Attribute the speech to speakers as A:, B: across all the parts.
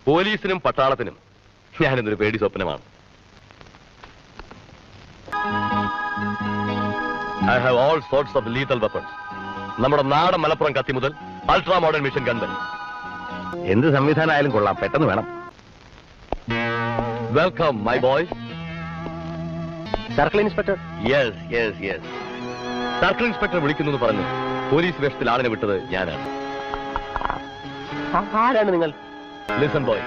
A: പോലീസിനും പട്ടാളത്തിനും ഞാനിന്നൊരു പേടി സ്വപ്നമാണ്. I have all sorts of lethal weapons. നമ്മുടെ നാടൻ മലപ്പുറം കത്തി മുതൽ അൾട്രാ മോഡേൺ മിഷൻ ഗൺ വരെ എന്ത് സംവിധാനമായാലും കൊള്ളാം, പെട്ടെന്ന് വേണം. Welcome my boy. Circle inspector? Yes yes yes. Circle inspector വിളിക്കുന്നു പറഞ്ഞു പോലീസ് വേഷത്തിൽ ആളിനെ വിട്ടത് ഞാനാണ്. ആരാണ് നിങ്ങൾ? ലിസൺ ബോയ്,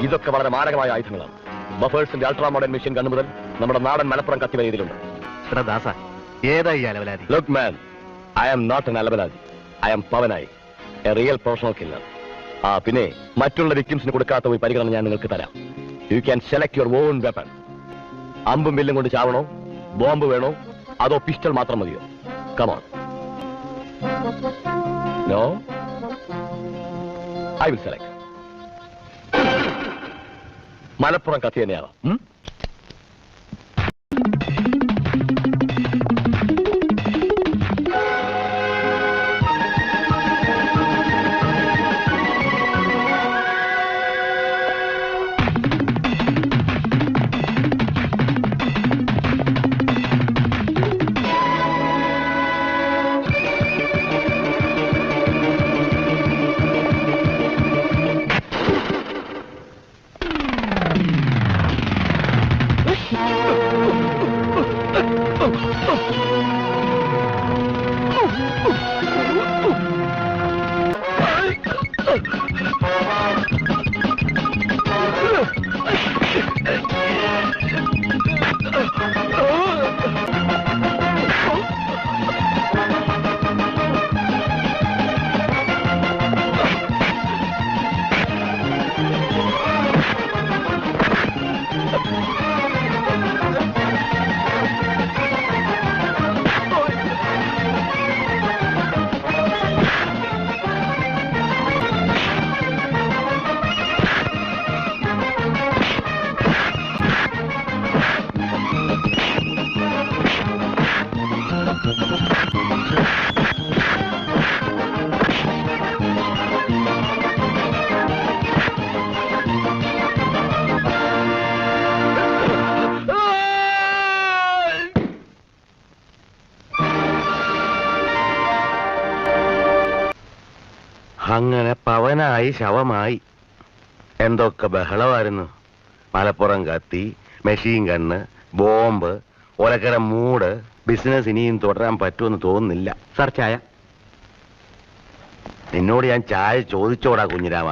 A: ഇതൊക്കെ വളരെ മാരകമായ ആയുധങ്ങളാണ്. ബഫേഴ്സിന്റെ അൾട്രാ മോഡേൺ മിഷൻ ഗൺ മുതൽ നമ്മുടെ നാടൻ മലപ്പുറം കത്തി വരെ ഇതിലുണ്ട്. Look man, I am not an അലബലാദി. I am Pavanayi, a real professional killer. പിന്നെ മറ്റുള്ള വിക്ടിംസിന് കൊടുക്കാത്ത ഒരു പരിഗണന ഞാൻ നിങ്ങൾക്ക് തരാം. You can select your own weapon. അമ്പും വില്ലും കൊണ്ട് ചാവണോ, ബോംബ് വേണോ, അതോ പിസ്റ്റൾ മാത്രം മതിയോ? Come on. No? I will select. Malappuram കത്തി തന്നെയാവാം. അങ്ങനെ പവനായി ശവമായി. എന്തൊക്കെ ബഹളമായിരുന്നു. മലപ്പുറം കത്തി, മെഷീൻ ഗണ്ണ്, ബോംബ്, ഒലക്കര മൂട്. ബിസിനസ് ഇനിയും തുടരാൻ പറ്റുമെന്ന് തോന്നുന്നില്ല. സാർ ചായ? നിന്നോട് ഞാൻ ചായ ചോദിച്ചോടാ കുഞ്ഞിരാമ.